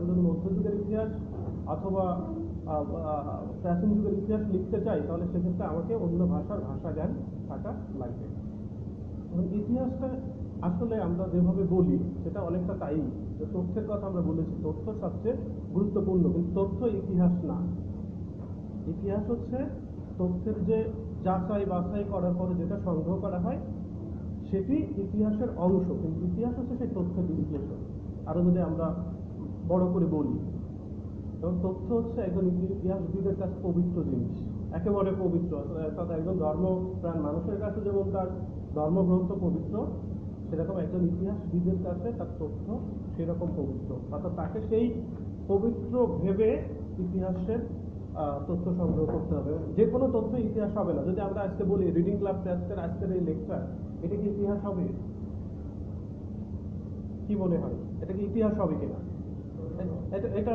যদি মধ্যযুগের ইতিহাস অথবা প্রাচীন যুগের ইতিহাস লিখতে চাই, তাহলে সেক্ষেত্রে আমাকে অন্য ভাষার ভাষা জ্ঞান থাকা লাগবে। এবং ইতিহাসটা আসলে আমরা যেভাবে বলি সেটা অনেকটা তাই, যে তথ্যের কথা আমরা বলেছি, তথ্য সবচেয়ে গুরুত্বপূর্ণ, কিন্তু তথ্য ইতিহাস না। ইতিহাস হচ্ছে তথ্যের যে যাচাই বাছাই করার পরে যেটা সংগ্রহ করা হয় সেটি ইতিহাসের অংশ, কিন্তু ইতিহাস হচ্ছে সেই তথ্যের বিশ্লেষণ। আরো যদি আমরা বড় করে বলি, এবং তথ্য হচ্ছে একজন ইতিহাসবিদের কাছে পবিত্র জিনিস, একেবারে পবিত্র। অর্থাৎ একজন ধর্মপ্রাণ মানুষের কাছে যেমন তার ধর্মগ্রন্থ পবিত্র, সেরকম একজন ইতিহাসবিদের কাছে তার তথ্য সেরকম পবিত্র। অর্থাৎ তাকে সেই পবিত্র ভেবে ইতিহাসের তথ্য সংগ্রহ করতে হবে। যে কোনো তথ্য ইতিহাস হবে না। যদি আমরা আজকে বলি রিডিং ক্লাব টেস্টের আজকের এই লেকচার, এটা কি ইতিহাস হবে? কি মনে হয়, এটা কি ইতিহাস হবে কিনা? এটা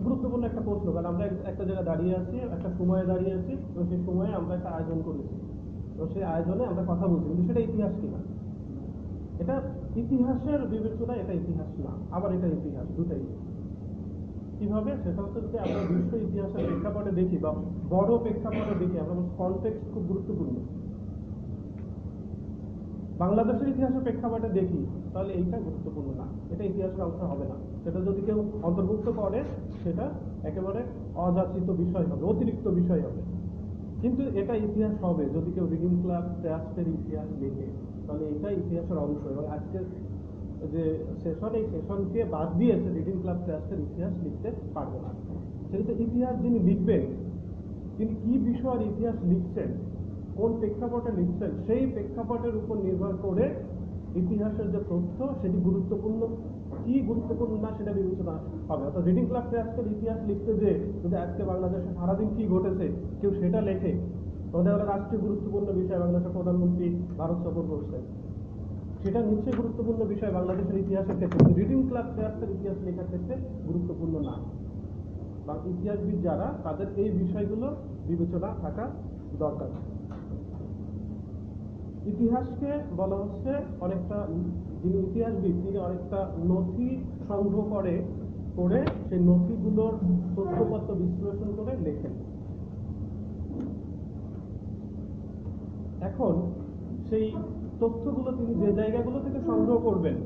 গুরুত্বপূর্ণ একটা প্রশ্ন, কারণ আমরা একটা জায়গায় দাঁড়িয়ে আছি, একটা সময়ে দাঁড়িয়ে আছি, এবং সেই সময়ে আমরা একটা আয়োজন করেছি, এবং সেই আয়োজনে আমরা কথা বলছি, কিন্তু সেটা ইতিহাস কিনা? এটা ইতিহাসের বিবেচনায় এটা ইতিহাস না, আবার এটা ইতিহাস, দুটাই। কিভাবে? সেটা হচ্ছে যদি আমরা বিশ্ব ইতিহাসের প্রেক্ষাপটে দেখি বা বড় প্রেক্ষাপটে দেখি, আমরা কনটেক্সট খুব গুরুত্বপূর্ণ। বাংলাদেশের ইতিহাসের প্রেক্ষাপটে দেখি, তাহলে এইটা গুরুত্বপূর্ণ না, এটা ইতিহাসের অংশ হবে না। সেটা যদি কেউ অন্তর্ভুক্ত করে সেটা একেবারে অযাচিত বিষয় হবে, অতিরিক্ত বিষয় হবে। কিন্তু এটা ইতিহাস হবে যদি কেউ রিডিং ক্লাব টেস্টের ইতিহাস লিখে, তাহলে এটা ইতিহাসের অংশ। এবং আজকের যে সেশন, এই সেশনকে বাদ দিয়েছে রিডিং ক্লাব টেস্টের ইতিহাস লিখতে পারবে না। সেক্ষেত্রে ইতিহাস যিনি লিখবেন, তিনি কি বিষয়ের ইতিহাস লিখছেন, কোন প্রেক্ষাপটে লিখছেন, সেই প্রেক্ষাপটের উপর নির্ভর করে ইতিহাসের যে তথ্য সেটি গুরুত্বপূর্ণ কি গুরুত্বপূর্ণ না সেটা বিবেচনা হবে। অর্থাৎ রিডিং ক্লাব টেস্টের ইতিহাস লিখতে যে যদি আজকে বাংলাদেশে সারাদিন কি ঘটেছে কেউ সেটা লেখে, তাহলে রাষ্ট্রীয় গুরুত্বপূর্ণ বিষয়, বাংলাদেশের প্রধানমন্ত্রী ভারত সফর করছেন, সেটা নিশ্চয়ই গুরুত্বপূর্ণ বিষয় বাংলাদেশের ইতিহাসের ক্ষেত্রে, রিডিং ক্লাব টেস্টের ইতিহাস লেখার ক্ষেত্রে গুরুত্বপূর্ণ না। বা ইতিহাসবিদ যারা, তাদের এই বিষয়গুলো বিবেচনা থাকা দরকার। ইতিহাসকে বলা হচ্ছে অনেকটা, যিনি ইতিহাসবিদ তিনি অনেকটা নথি সংগ্রহ করে সেই নথিগুলোর তথ্যপত্র বিশ্লেষণ করে লেখেন। এখন সেই তথ্যগুলো তিনি যে জায়গাগুলো থেকে সংগ্রহ করবেন,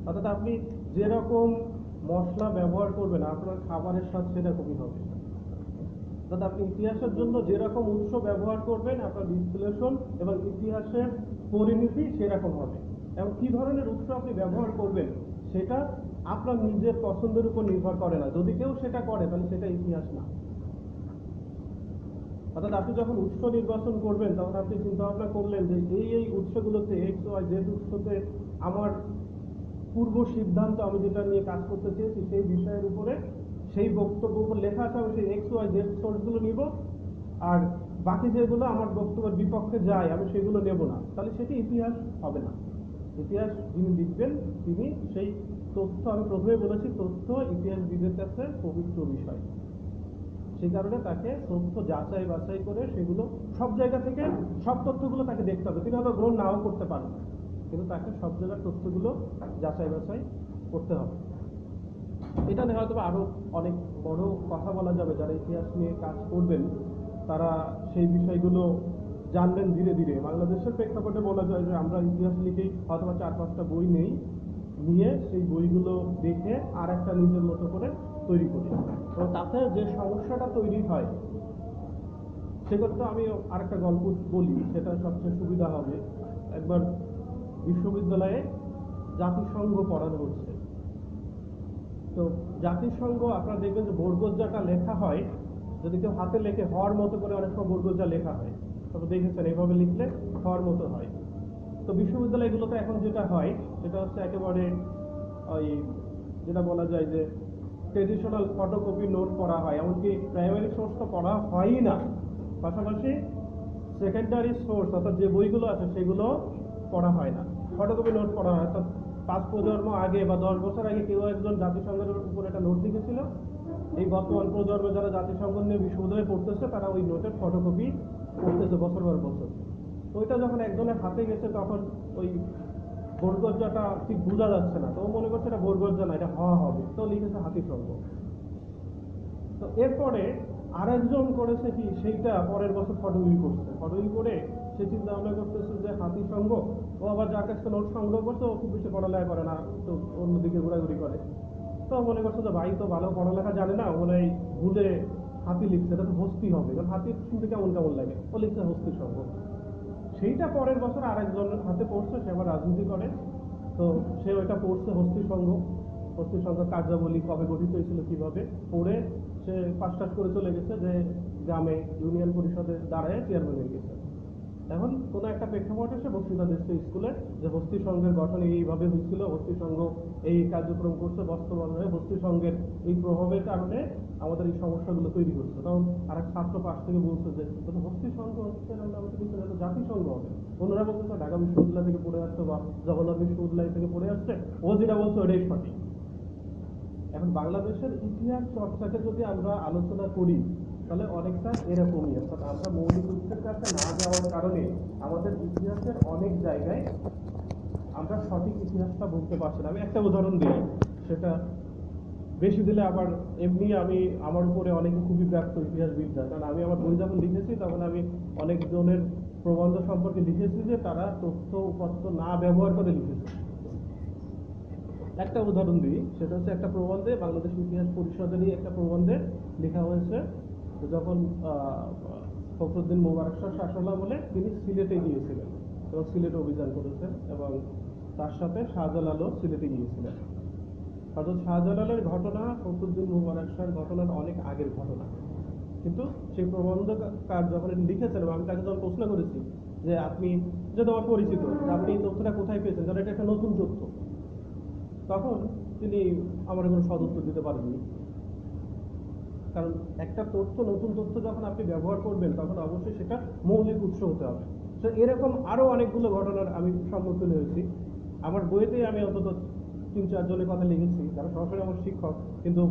অর্থাৎ আপনি যেরকম মশলা ব্যবহার করবেন আপনার খাবারের স্বাদ সেরকমই হবে। অর্থাৎ আপনি ইতিহাসের জন্য যেরকম উৎস ব্যবহার করবেন, আপনার বিশ্লেষণ এবং ইতিহাসের পরিণতি সেরকম হবে। এবং কি ধরনের উৎস আপনি ব্যবহার করবেন সেটা আপনার নিজের পছন্দের উপর নির্ভর করে না। যদি কেউ সেটা করে তাহলে সেটা ইতিহাস না। অর্থাৎ আপনি যখন উৎস নির্বাচন করবেন তখন আপনি চিন্তা ভাবনা করলেন যে এই উৎসগুলোতে এক্স ওয়াই জেড উৎসতে আমার পূর্ব সিদ্ধান্ত, আমি যেটা নিয়ে কাজ করতে চেয়েছি সেই বিষয়ের উপরে, সেই বক্তব্য উপর লেখা আছে, আমি সেই এক্স ওয়াই জেড সোর্সগুলো নিব, আর বাকি যেগুলো আমার বক্তব্যের বিপক্ষে যায় আমি সেগুলো নেব না। তাহলে সেটি ইতিহাস হবে না। ইতিহাস যিনি লিখবেন তিনি সেই তথ্য, আমি প্রথমে বলেছি তথ্য ইতিহাসবিদের কাছে পবিত্র বিষয়, সেই কারণে তাকে তথ্য যাচাই বাছাই করে সেগুলো সব জায়গা থেকে সব তথ্যগুলো তাকে দেখতে হবে। তিনি হয়তো গ্রহণ নাও করতে পারেন, কিন্তু তাকে সব জায়গার তথ্যগুলো যাচাই বাছাই করতে হবে। এটা নিয়ে হয়তো আরো অনেক বড় কথা বলা যাবে। যারা ইতিহাস নিয়ে কাজ করবেন তারা সেই বিষয়গুলো জানবেন ধীরে ধীরে। বাংলাদেশের প্রেক্ষাপটে বলা যায় যে আমরা ইতিহাস লিখেই হয়তো 4-5টা বই নিয়ে সেই বইগুলো দেখে আর একটা নিজের মতো করে তৈরি করি, এবং তাতে যে সমস্যাটা তৈরি হয় সেক্ষেত্রে আমি আরেকটা গল্প বলি, সেটা সবচেয়ে সুবিধা হবে। একবার বিশ্ববিদ্যালয়ে জাতিসংঘ পড়ানো হচ্ছে, তো জাতিসংঘ আপনারা দেখবেন যে বর্গজ্জাটা লেখা হয়, যদি কেউ হাতে লেখে হওয়ার মতো করে অনেক সময় বর্গজ্জা লেখা হয়, তবে দেখেছেন এইভাবে লিখলে হওয়ার মতো হয়। তো বিশ্ববিদ্যালয়গুলোতে এখন যেটা হয় সেটা হচ্ছে একেবারে ওই যেটা বলা যায় যে ট্রেডিশনাল ফটোকপি নোট পড়া হয়, এমনকি প্রাইমারি সোর্স তো পড়া হয়ই না, পাশাপাশি সেকেন্ডারি সোর্স অর্থাৎ যে বইগুলো আছে সেগুলো পড়া হয় না, ফটোকপি নোট পড়া হয়। অর্থাৎ 5 প্রজন্ম আগে বা 10 বছর আগে কেউ একজন জাতিসংঘের উপর একটা নোট লিখেছিল, এই বর্তমান প্রজন্মে যারা জাতিসংঘ নিয়ে বিশ্ববিদ্যালয়ে পড়তেছে তারা ওই নোটের ফটোকপি করতেছে বছর পর বছর। তো ওইটা যখন একজনের হাতে গেছে তখন ওই বরগজ্জাটা ঠিক বোঝা যাচ্ছে না, তো ও মনে করছে এটা বরগজ্জা না, এটা হ হবে, তো লিখেছে হাতি সঙ্গ। তো এরপরে আরেকজন করেছে কি, সেইটা পরের বছর ফটোই করছে, ফটোই করে সে চিন্তা ভাবনা করতেছে যে হাতি সঙ্গ, ও আবার যার কাছে নোট সংগ্রহ করছে ও খুব বেশি পড়ালেখা করে না, তো অন্যদিকে ঘোরাঘুরি করে। তো মনে করছে যে ভাই তো ভালো পড়ালেখা জানে না, মনে হয় ভুলে হাতি লিখছে, এটা তো হস্তি হবে, কারণ হাতি শুনতে কেমন কেমন লাগে, ও লিখছে হস্তি সঙ্গ। সেইটা পরের বছর আরেকজনের হাতে পড়ছে, সে আবার রাজনীতি করে, তো সে ওইটা পড়ছে হস্তি সংঘ, হস্তি সংঘ কার্যাবলী কবে গঠিত হয়েছিল কিভাবে পড়ে সে পাস টাস করে চলে গেছে, যে গ্রামে ইউনিয়ন পরিষদে দাঁড়ায় চেয়ারম্যান হয়ে গেছে। এখন কোনো একটা প্রেক্ষাপটে সে বক্তৃতা দিচ্ছে স্কুলে, যে হস্তি সংঘের গঠন এইভাবে হয়েছিল, হস্তি সংঘ এই কার্যক্রম করছে, বাস্তবায়নে হস্তি সংঘের এই প্রভাবের কারণে আমাদের এই সমস্যাগুলো তৈরি করছে। তখন আরেক ছাত্র পাশ থেকে বলছে যে হস্তি সংঘ হচ্ছে জাতিসংঘ হবে, অন্যরা বলছে ঢাকা বিশ্ববিদ্যালয় থেকে পড়ে আসছে বা জগন্নাথ বিশ্ববিদ্যালয় থেকে পড়ে আসছে, ও যেটা বলছে ওটাই সঠিক। এখন বাংলাদেশের ইতিহাস চর্চাকে যদি আমরা আলোচনা করি তাহলে অনেকটা এরকমই, অর্থাৎ আমরা মৌলিক উৎসের কাছে না যাওয়ার কারণে আমাদের ইতিহাসের অনেক জায়গায় আমরা সঠিক ইতিহাসটা বলতে পারছি না। আমি একটা উদাহরণ দিই, সেটা বেশি দিলে আবার এমনি আমি আমার উপরে অনেকে খুবই ব্যস্ত ইতিহাসবিদরা, কারণ আমি আমার বই যখন লিখেছি তখন আমি অনেকজনের প্রবন্ধ সম্পর্কে লিখেছি যে তারা তথ্য উপাত্ত না ব্যবহার করে লিখেছে। একটা উদাহরণ দিই, সেটা হচ্ছে একটা প্রবন্ধে, বাংলাদেশ ইতিহাস পরিষদেরই একটা প্রবন্ধে লেখা হয়েছে যখন ফখরুদ্দিন মোবারক শাহ শাসনা বলে তিনি সিলেটে গিয়েছিলেন এবং সিলেটে অভিযান করেছেন, এবং তার সাথে শাহজালালও সিলেটে গিয়েছিলেন। অর্থাৎ শাহজালালের ঘটনা ফখরুদ্দিন মোবারক শাহর ঘটনার অনেক আগের ঘটনা, কিন্তু সেই প্রবন্ধকার যখন লিখেছেন এবং আমি তাকে যখন প্রশ্ন করেছি যে আপনি যে তোমার পরিচিত, আপনি এই তথ্যটা কোথায় পেয়েছেন, কারণ এটা একটা নতুন তথ্য, তখন তিনি আমার কোনো সদুত্তর দিতে পারেননি। কারণ একটা তথ্য, নতুন তথ্য যখন আপনি ব্যবহার করবেন তখন অবশ্যই সেটা মৌলিক উৎস হতে হবে। তো এরকম আরো অনেকগুলো ঘটনার আমি সম্মুখীন হয়েছি। আমার বইতে আমি অন্তত 3-4 জনের কথা লিখেছি যারা সরাসরি আমার শিক্ষক, কিন্তু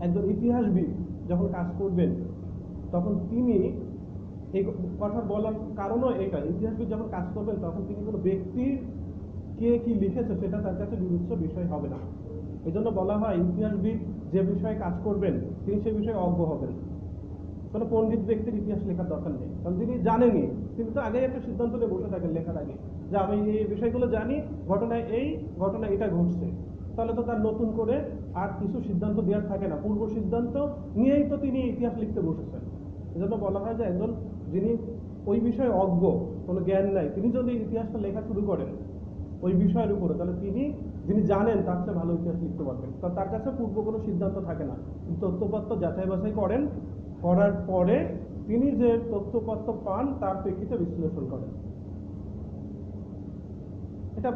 একজন ইতিহাসবিদ যখন কাজ করবেন তখন তিনি এই কথা বলার কারণও এটা, ইতিহাসবিদ যখন কাজ করবেন তখন তিনি কোনো ব্যক্তির কে কি লিখেছে সেটা তার কাছে বিবেচ্য বিষয় হবে না। এই জন্য বলা হয় ইতিহাসবিদ যে বিষয়ে কাজ করবেন তিনি সে বিষয়ে অজ্ঞ হবেন। কোনো পণ্ডিত ব্যক্তির ইতিহাস লেখার দরকার নেই, কারণ তিনি জানেনই, তিনি তো আগেই একটা সিদ্ধান্ত নিয়ে বসে থাকেন লেখার আগে যে আমি এই বিষয়গুলো জানি, ঘটনায় এই ঘটনা এটা ঘটছে, তাহলে তো তার নতুন করে আর কিছু সিদ্ধান্ত দেওয়ার থাকে না, পূর্ব সিদ্ধান্ত নিয়েই তো তিনি ইতিহাস লিখতে বসেছেন। এজন্য বলা হয় যে একজন যিনি ওই বিষয়ে অজ্ঞ, কোনো জ্ঞান নাই, তিনি যদি ইতিহাসটা লেখা শুরু করেন ওই বিষয়ের উপরে, তাহলে তিনি যিনি জানেন তার চেয়ে ভালো ইতিহাস লিখতে পারবেন, কারণ তার কাছে পূর্ব কোনো সিদ্ধান্ত থাকে না, তথ্যপত্র যাচাই বাছাই করেন, করার পরে তিনি যে তথ্যপত্র পান তার প্রেক্ষিতে বিশ্লেষণ করেন। এটা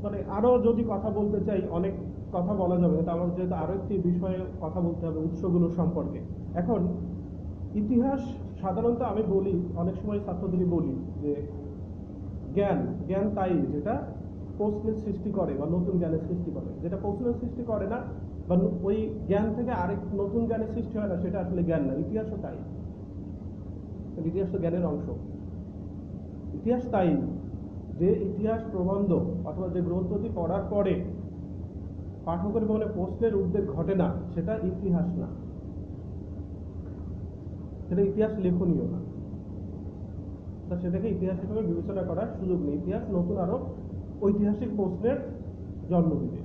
মানে আরো যদি কথা বলতে চাই অনেক কথা বলা যাবে, কিন্তু আমার যেহেতু আরো একটি বিষয়ে কথা বলতে হবে উৎসগুলো সম্পর্কে। এখন ইতিহাস সাধারণত আমি বলি, অনেক সময় ছাত্রদেরই বলি যে জ্ঞান জ্ঞান তাই যেটা প্রশ্নের সৃষ্টি করে বা নতুন জ্ঞানের সৃষ্টি করে, যেটা প্রশ্নের সৃষ্টি করে না বা ওই জ্ঞান থেকে আরেক নতুন জ্ঞানের সৃষ্টি হয় না, সেটা আসলে জ্ঞান না। ইতিহাসও তাই, ইতিহাস তো জ্ঞানের অংশ। ইতিহাস তাই যে ইতিহাস প্রবন্ধ অথবা যে গ্রন্থটি পড়ার পরে পাঠকের মনে প্রশ্নের উদ্বেগ ঘটে না, সেটা ইতিহাস না, সেটা ইতিহাস লেখনীয় না, তা সেটাকে ইতিহাস হিসেবে বিবেচনা করার সুযোগ নেই। ইতিহাস নতুন আরো ঐতিহাসিক প্রশ্নের জন্ম দিবে।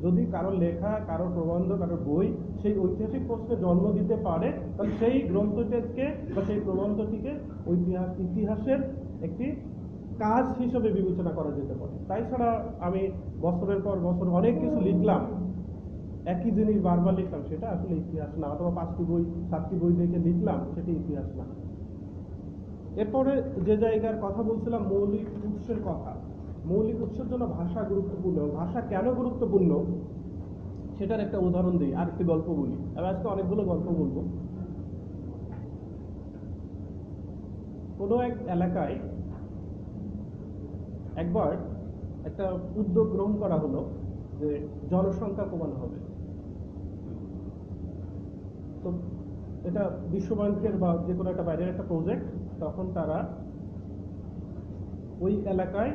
যদি কারোর লেখা, কারোর প্রবন্ধ, কারোর বই সেই ঐতিহাসিক প্রশ্নের জন্ম দিতে পারে, তাহলে সেই গ্রন্থটিকে বা সেই প্রবন্ধটিকে ইতিহাসের একটি কাজ হিসেবে বিবেচনা করা যেতে পারে। তাই ছাড়া আমি বছরের পর বছর অনেক কিছু লিখলাম, একই জিনিস বারবার লিখলাম, সেটা আসলে ইতিহাস না, অথবা 5টি বই 7টি বই দেখে লিখলাম, সেটা ইতিহাস না। এরপরে যে জায়গার কথা বলছিলাম মৌলিক উৎসের কথা, মৌলিক উৎসের জন্য ভাষা গুরুত্বপূর্ণ। ভাষা কেন গুরুত্বপূর্ণ সেটার একটা উদাহরণ দিই, আর একটি গল্প বলি। আমি আজকে অনেকগুলো গল্প বলবো। কোনো এক এলাকায় একবার একটা উদ্যোগ গ্রহণ করা হলো যে জনসংখ্যা কমানো হবে। তো এটা বিশ্ব ব্যাংকের বা যে কোনো একটা বাইরের একটা প্রজেক্ট। তখন তারা ওই এলাকায়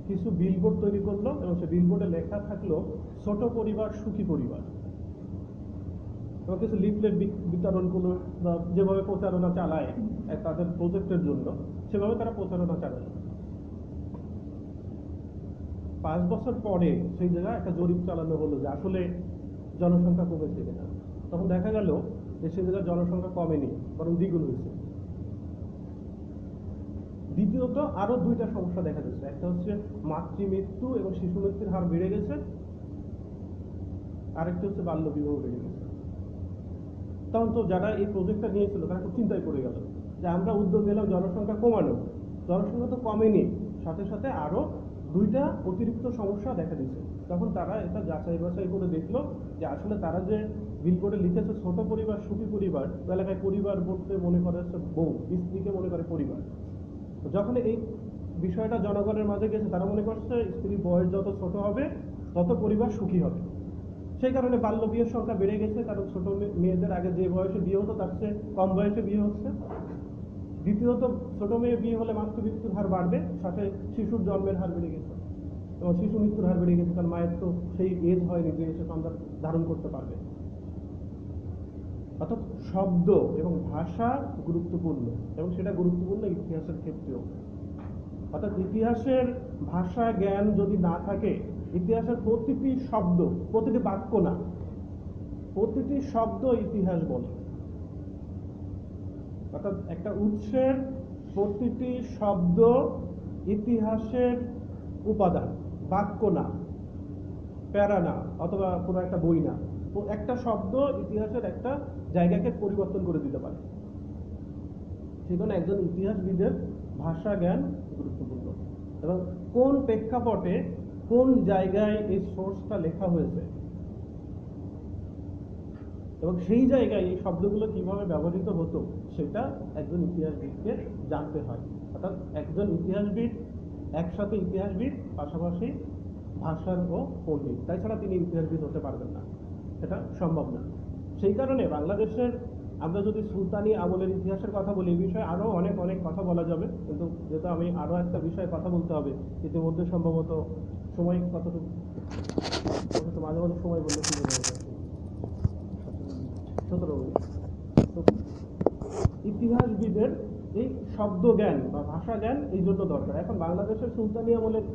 কিছু বিলবোর্ড তৈরি করলো এবং সে বিলবোর্ডে লেখা থাকলো ছোট পরিবার সুখী পরিবার, এবং কিছু লিফলেট বিতরণ করলো, বা যেভাবে প্রচারণা চালায় তাদের প্রজেক্টের জন্য সেভাবে তারা প্রচারণা চালায়। 5 বছর পরে সেই জায়গায় একটা জরিপ চালানো হলো যে আসলে জনসংখ্যা কমেছে কিনা। তখন দেখা গেল যে সেই জায়গায় জনসংখ্যা কমেনি, বরং দ্বিগুণ হয়েছে। দ্বিতীয়ত আরো 2টা সমস্যা দেখা যাচ্ছে। একটা হচ্ছে মাতৃমৃত্যু এবং শিশু মৃত্যুর হার বেড়ে গেছে, আরেকটা হচ্ছে বাল্য বিবাহ বেড়ে গেছে। তখন তো যারা এই প্রজেক্টটা নিয়েছিল তারা খুব চিন্তায় পড়ে গেল যে আমরা উদ্যোগ নিলাম জনসংখ্যা কমানো, জনসংখ্যা তো কমেনি, সাথে সাথে আরো 2টা অতিরিক্ত সমস্যা দেখা দিচ্ছে। তখন তারা এটা যাচাই বাছাই করে দেখলো যে আসলে তারা যে বিলবোর্ডে লিখেছে ছোট পরিবার সুখী পরিবার, এলাকায় পরিবার বলতে মনে করে হচ্ছে বউ, স্ত্রীকে মনে করে পরিবার। যখন এই বিষয়টা জনগণের মাঝে গেছে তারা মনে করছে স্ত্রীর বয়স যত ছোট হবে তত পরিবার সুখী হবে। সেই কারণে বাল্য বিয়ের সংখ্যা বেড়ে গেছে, কারণ ছোট মেয়েদের আগে যে বয়সে বিয়ে হতো তার চেয়ে কম বয়সে বিয়ে হচ্ছে। দ্বিতীয়ত ছোট মেয়ে বিয়ে হলে মাতৃমৃত্যুর হার বাড়বে, সাথে শিশুর জন্মের হার বেড়ে গেছে এবং শিশু মৃত্যুর হার বেড়ে গেছে, কারণ মায়ের তো সেই এজ হয়নি যে সে সন্তান ধারণ করতে পারবে। অর্থাৎ শব্দ এবং ভাষা গুরুত্বপূর্ণ, এবং সেটা গুরুত্বপূর্ণ ইতিহাসের ক্ষেত্রেও। অর্থাৎ ইতিহাসের ভাষা জ্ঞান যদি না থাকে, ইতিহাসের প্রতিটি শব্দ, প্রতিটি বাক্য না, প্রতিটি শব্দ ইতিহাস বলে। অর্থাৎ একটা উৎসের প্রতিটি শব্দ ইতিহাসের উপাদান, বাক্য না, প্যারা না, অথবা কোনো একটা বই না। একটা শব্দ ইতিহাসের একটা জায়গাকে পরিবর্তন করে দিতে পারে। সেখানে একজন ইতিহাসবিদের ভাষা জ্ঞান গুরুত্বপূর্ণ, এবং কোন প্রেক্ষাপটে কোন জায়গায় এই সোর্সটা লেখা হয়েছে এবং সেই জায়গায় এই শব্দগুলো কিভাবে ব্যবহৃত হতো সেটা একজন ইতিহাসবিদকে জানতে হয়। অর্থাৎ একজন ইতিহাসবিদ একসাথে ইতিহাসবিদ, পাশাপাশি ভাষার ও পণ্ডিত, তাছাড়া তিনি ইতিহাসবিদ হতে পারবেন না, সেটা সম্ভব না। সেই কারণে বাংলাদেশের আমরা যদি সুলতানি আমলের ইতিহাসের কথা বলি, এই বিষয়ে আরও অনেক অনেক কথা বলা যাবে, কিন্তু যেহেতু আমি আরও একটা বিষয়ে কথা বলতে হবে, ইতিমধ্যে সম্ভবত সময় কতটুকু, মাঝে মাঝে সময় বললে কি বলবো, 17 মিনিট। ইতিহাসবিদের এই শব্দ জ্ঞান বা ভাষা জ্ঞান এই জন্য দরকার। এখন বাংলাদেশের সুলতানি আমলের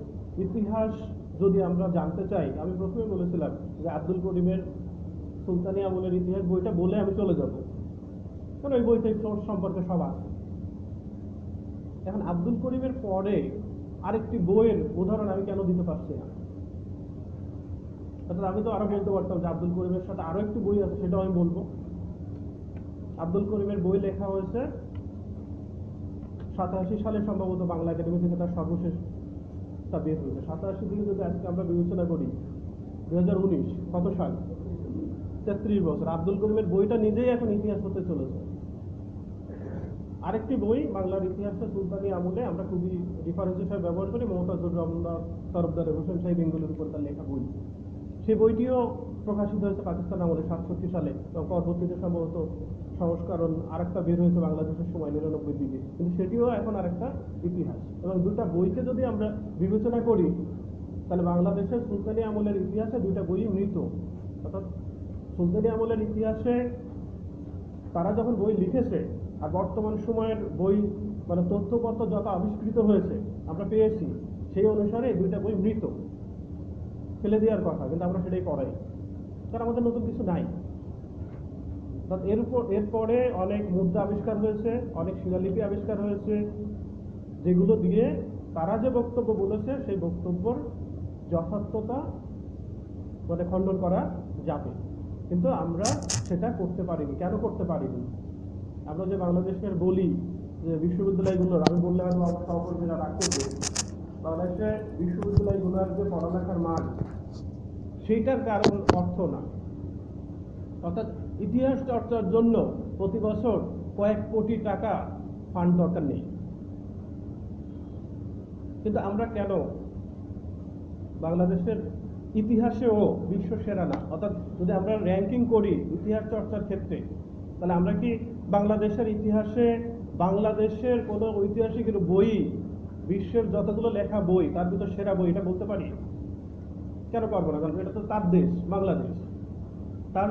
ইতিহাস যদি আমরা জানতে চাই, আমি প্রথমে বলেছিলাম যে আব্দুল করিমের সুলতানি আমলের ইতিহাস বইটা বলে আমি চলে যাব, কারণ ওই বইতে সোর্স সম্পর্কে সব আছে। এখন আব্দুল করিমের পরে আরেকটি বইয়ের উদাহরণ আমি কেন দিতে পারছি না? অর্থাৎ আমি তো আরো বলতে পারতাম যে আব্দুল করিমের সাথে আরো একটি বই আছে, সেটাও আমি বলবো। আব্দুল করিমের বই লেখা হয়েছে 87 সালে, সম্ভবত বাংলা একাডেমি থেকে তার সর্বশেষটা বের হয়েছে। 87 থেকে যদি আজকে আমরা বিবেচনা করি, 2019 কত সাল? 33 বছর। আব্দুল করিমের বইটা নিজেই এখন ইতিহাস হতে চলেছে। আরেকটি বই বাংলার ইতিহাসে সুলতানি আমলে আমরা খুবই রেফারেন্স হিসেবে ব্যবহার করি, মমতাজুর রহমান তরফদার হোসেন শাহী বেঙ্গলের উপর তার লেখা বই। সেই বইটিও প্রকাশিত হয়েছে পাকিস্তান আমলে 67 সালে, এবং পরবর্তীতে সম্ভবত সংস্করণ আরেকটা বের হয়েছে বাংলাদেশের সময় 99 দিকে, কিন্তু সেটিও এখন আরেকটা ইতিহাস। এবং দুটা বইকে যদি আমরা বিবেচনা করি, তাহলে বাংলাদেশের সুলতানি আমলের ইতিহাসে দুইটা বই মৃত। অর্থাৎ সুলতানি আমলের ইতিহাসে তারা যখন বই লিখেছে আর বর্তমান সময়ের বই, মানে তথ্যপত্র যত আবিষ্কৃত হয়েছে আমরা পেয়েছি, সেই অনুসারে দুইটা বই মৃত, ফেলে দেওয়ার কথা, কিন্তু আমরা সেটাই করাই, কারণ আমাদের নতুন কিছু নাই। এরপরে অনেক মুদ্রা আবিষ্কার হয়েছে, অনেক শিলালিপি আবিষ্কার হয়েছে, যেগুলো দিয়ে তারা যে বক্তব্য বলেছে সেই বক্তব্যর যথার্থতা মানে খণ্ডন করা যাবে, কিন্তু আমরা সেটা করতে পারিনি। কেন করতে পারিনি? আমরা যে বাংলাদেশের বলি যে বিশ্ববিদ্যালয়গুলোর, আমি বললে হয়তো আমার সহকর্মীরা রাগ করবে, বাংলাদেশের বিশ্ববিদ্যালয়গুলোর যে পড়ালেখার মান, সেইটার কারণ অর্থ না। অর্থাৎ ইতিহাস চর্চার জন্য প্রতি বছর কয়েক কোটি টাকা ফান্ড দরকার নেই, কিন্তু আমরা কেন বাংলাদেশের ইতিহাসেও বিশ্ব সেরা না? অর্থাৎ যদি আমরা র্যাঙ্কিং করি ইতিহাস চর্চার ক্ষেত্রে, তাহলে আমরা কি বাংলাদেশের ইতিহাসে বাংলাদেশের কোনো ঐতিহাসিক বই বিশ্বের যতগুলো লেখা বই তার ভিতর সেরা বই এটা বলতে পারি? কেন পারবো না? কারণ এটা তো তার দেশ, বাংলাদেশ।